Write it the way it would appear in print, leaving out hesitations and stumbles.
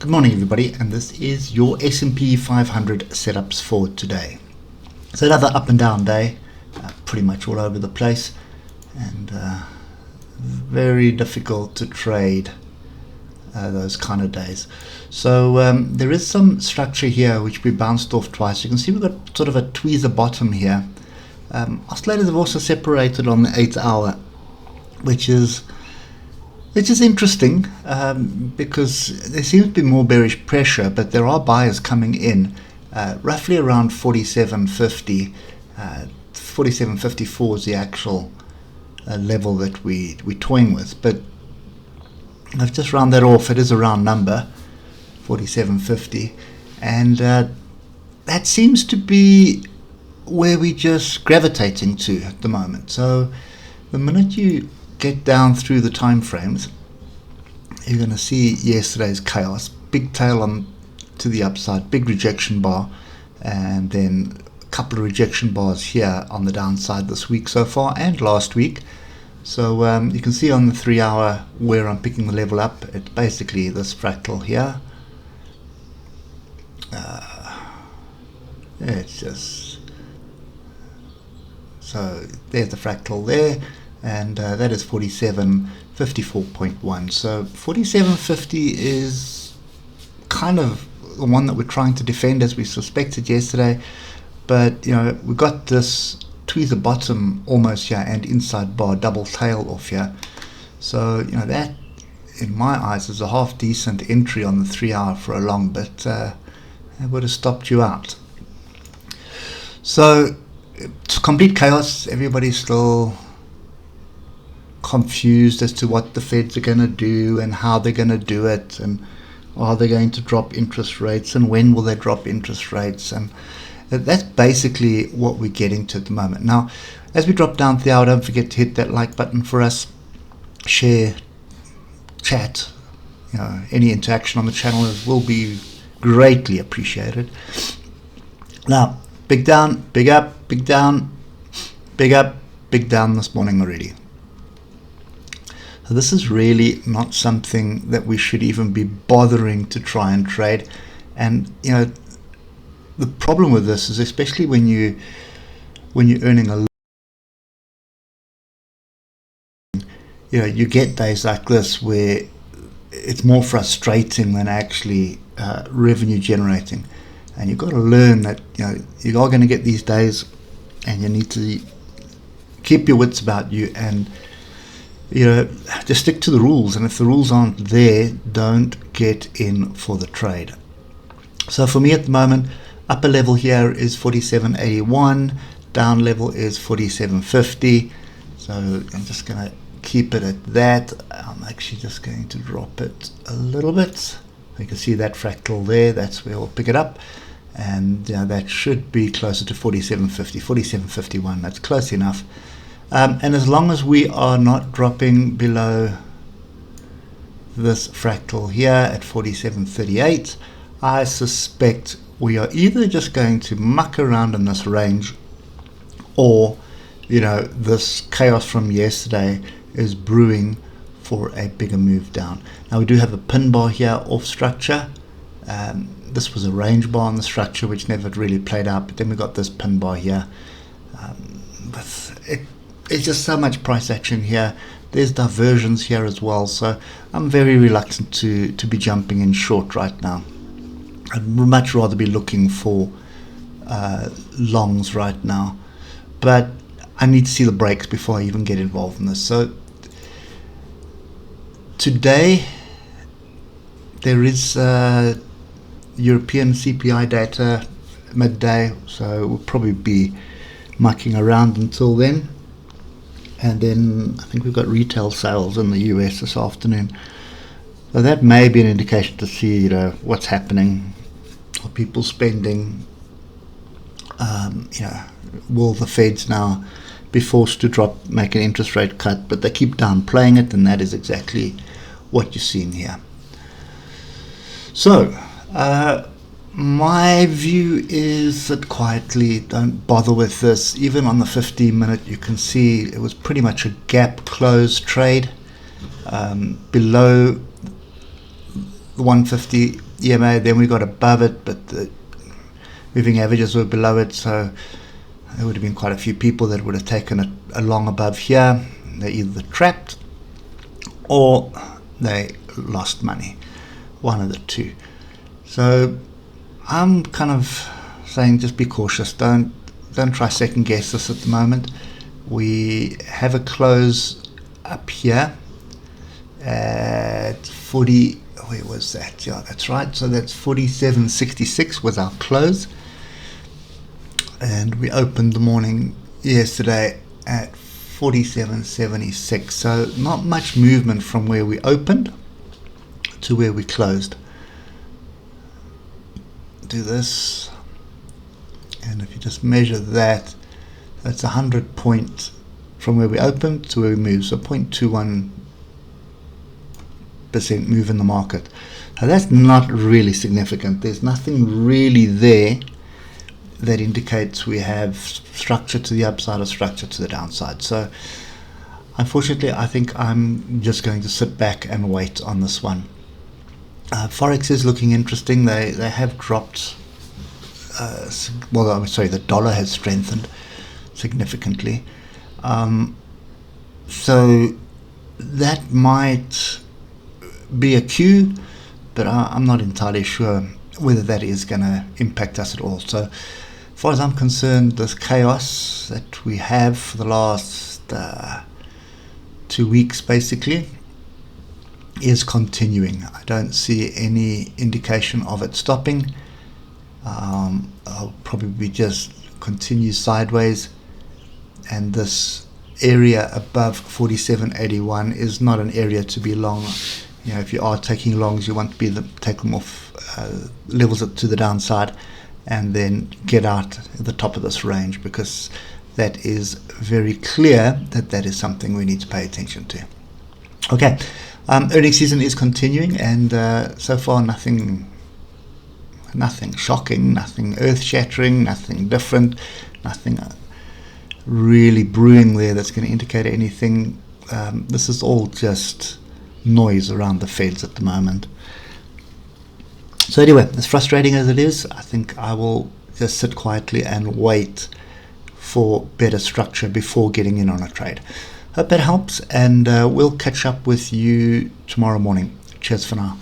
Good morning everybody, and this is your SP 500 setups for today. So another up and down day, pretty much all over the place, and very difficult to trade those kind of days. So there is some structure here which we bounced off twice. You can see we've got sort of a tweezer bottom here. Oscillators have also separated on the 8 hour, which is interesting because there seems to be more bearish pressure, but there are buyers coming in roughly around 47.50. 47.54 is the actual level that we're toying with, but I've just rounded that off. It is a round number, 47.50, and that seems to be where we're just gravitating to at the moment. So the minute you get down through the time frames, you're going to see yesterday's chaos. Big tail on to the upside, big rejection bar, and then a couple of rejection bars here on the downside this week so far and last week. So you can see on the 3 hour where I'm picking the level up. It's basically this fractal here. It's just so there's the fractal there. And that is 47.54.1. So 47.50 is kind of the one that we're trying to defend, as we suspected yesterday. But you know, we got this tweezer bottom almost here and inside bar double tail off here. So you know, that in my eyes is a half decent entry on the 3 hour for a long, but it would have stopped you out. So it's complete chaos. Everybody's still confused as to what the Feds are going to do and how they're going to do it, and are they going to drop interest rates, and when will they drop interest rates, and that's basically what we're getting to at the moment. Now, as we drop down the hour, don't forget to hit that like button for us, share, chat, you know, any interaction on the channel will be greatly appreciated. Now, big down, big up, big down, big up, big down this morning already. So this is really not something that we should even be bothering to try and trade. And you know, the problem with this is, especially when you're earning a, you know, you get days like this where it's more frustrating than actually revenue generating. And you've got to learn that, you know, you are going to get these days, and you need to keep your wits about you and, you know, just stick to the rules. And if the rules aren't there, don't get in for the trade. So for me at the moment, upper level here is 47.81, down level is 47.50. So I'm just going to keep it at that. I'm actually just going to drop it a little bit. You can see that fractal there. That's where we'll pick it up, and that should be closer to 47.50, 47.51. That's close enough. And as long as we are not dropping below this fractal here at 47.38, I suspect we are either just going to muck around in this range, or, you know, this chaos from yesterday is brewing for a bigger move down. Now we do have a pin bar here off structure. This was a range bar on the structure which never really played out, but then we got this pin bar here. It's just so much price action here. There's diversions here as well, so I'm very reluctant to be jumping in short right now. I'd much rather be looking for longs right now, but I need to see the breaks before I even get involved in this. So today there is European CPI data midday, so we'll probably be mucking around until then. And then I think we've got retail sales in the US this afternoon. So that may be an indication to see, you know, what's happening. Are people spending? You know, will the Feds now be forced to make an interest rate cut? But they keep downplaying it, and that is exactly what you're seeing here. So my view is that quietly, don't bother with this. Even on the 15-minute, you can see it was pretty much a gap close trade below the the 150 EMA, then we got above it, but the moving averages were below it, so there would have been quite a few people that would have taken it along above here. They either trapped or they lost money, one of the two. So I'm kind of saying just be cautious, don't try second guess this at the moment. We have a close up here at 40, where was that? Yeah, that's right, so that's 47.66 was our close, and we opened the morning yesterday at 47.76, so not much movement from where we opened to where we closed. Do this, and if you just measure that, that's 100 point from where we opened to where we moved, so 0.21% move in the market. Now that's not really significant. There's nothing really there that indicates we have structure to the upside or structure to the downside. So unfortunately, I think I'm just going to sit back and wait on this one. Forex is looking interesting. They have dropped. Well, I'm sorry, the dollar has strengthened significantly. So that might be a cue, but I'm not entirely sure whether that is going to impact us at all. So as far as I'm concerned, this chaos that we have for the last 2 weeks basically is continuing. I don't see any indication of it stopping. I'll probably just continue sideways, and this area above 47.81 is not an area to be long. You know, if you are taking longs, you want to be take them off levels to the downside, and then get out at the top of this range, because that is very clear that is something we need to pay attention to. Okay, earnings season is continuing, and so far nothing shocking, nothing earth-shattering, nothing different, nothing really brewing there that's going to indicate anything. This is all just noise around the Feds at the moment. So anyway, as frustrating as it is, I think I will just sit quietly and wait for better structure before getting in on a trade. Hope that helps, and we'll catch up with you tomorrow morning. Cheers for now.